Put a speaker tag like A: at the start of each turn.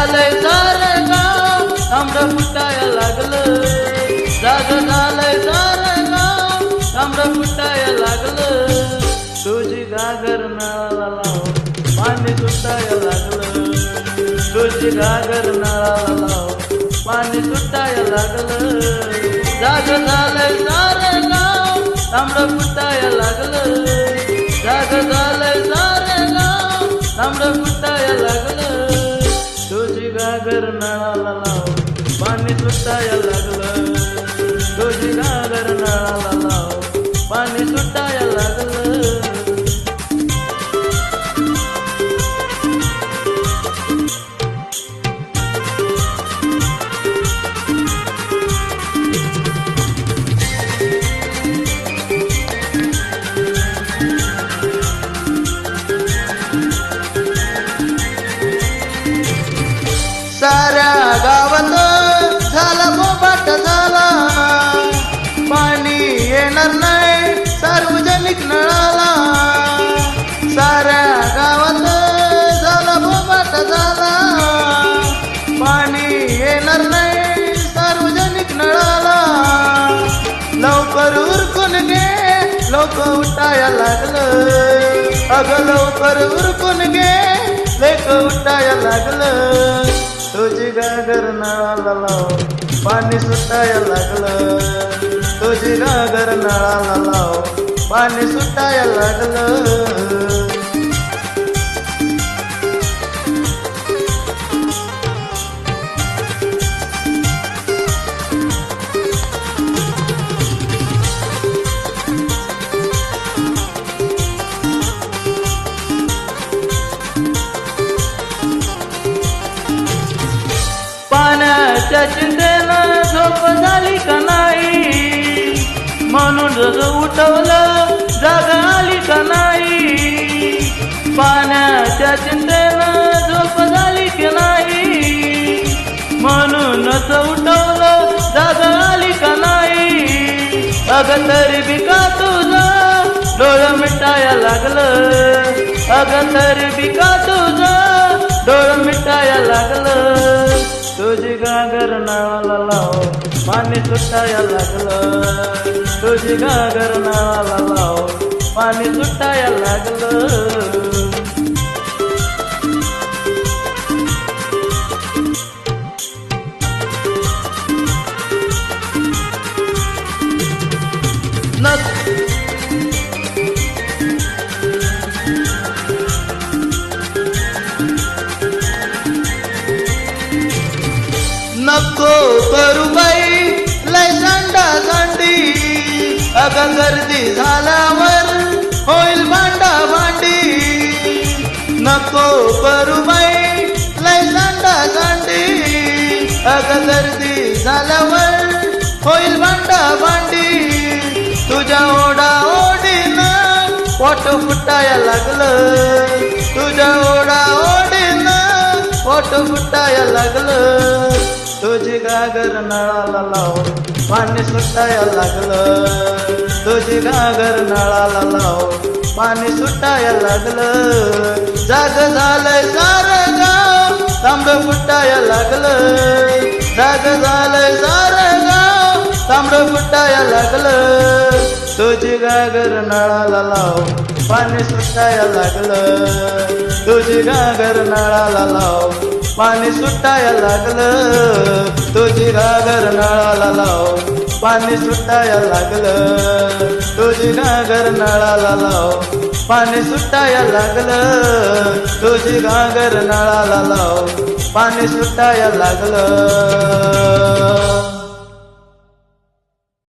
A: झालंय सारं गाव तांबडं फुटायला लागलं. जाग झालंय सारं गाव तांबडं फुटायला लागलं. तुझी घागर नळाला लाव पाणी सुटायला लागलं. तुझी घागर नळाला लाव पाणी सुटायला लागलं. जाग झालंय सारं गाव तांबडं फुटायला लागलं. जाग झालंय सारं गाव तांबडं फुटायला लागलं. तुझी घागर नळाला लाव पाणी सुटायला लागलं. तुझी घागर नळाला लाव पाणी सुटायला लागलं. साऱ्या गावात झाला बोबाट झाला. पाणी येणार नाही सार्वजनिक नळाला. साऱ्या गावात झाला बोबाट झाला. पाणी येणार नाही सार्वजनिक नळाला. लवकर उरकून घे लोक उठायला लागलं. अगं लवकर उरकून घे लेक उठायला लागलं. तुझी घागर नळाला लाव पाणी सुटायला लागलं. तुझी घागर नळाला लाव पाणी सुटायला लागलं. पाण्याच्या चिंतेनं झोप झाली का नाही. म्हणून रोज उठवलं जाग आली का नाही. पाण्याच्या चिंतेनं झोप झाली की नाही. म्हणूनच उठवलं जाग आली का नाही. अगं तरी बी का तुझं डोळं मिटायला लागलं. अगं तरी बी का तुझं डोळं मिटायला लागलं. तुझी घागर नळाला लाव पाणी सुटायला लागलं. तुझी घागर नळाला लाव पाणी सुटायला लागलं. नको करू बाई लय सांडा सांडी. अगं गर्दी झाल्यावर होईल भांडा भांडी. नको करू बाई लय सांडा सांडी. अगं गर्दी झाल्यावर होईल भांडा भांडी. तुझ्या ओढा ओढीनं पोट फुटायला लागलं. तुझ्या ओढा ओढीनं पोट फुटायला लागलं. तुझी घागर नळाला लाव पाणी सुटायला लागलं. तुझी घागर नळाला लाव पाणी सुटायला लागलं. जाग झालंय सारं गाव तांबडं फुटायला लागलं. जाग झालंय सारं गाव तांबडं फुटायला लागलं. तुझी घागर नळाला लाव पाणी सुटायला लागलं. तुझी घागर नळाला लाव पाणी सुटायला लागलं. तुझी घागर नळाला लाव पाणी सुटायला लागलं. तुझी घागर नळाला लाव पाणी सुटायला लागलं. तुझी घागर नळाला लाव पाणी सुटायला लागलं.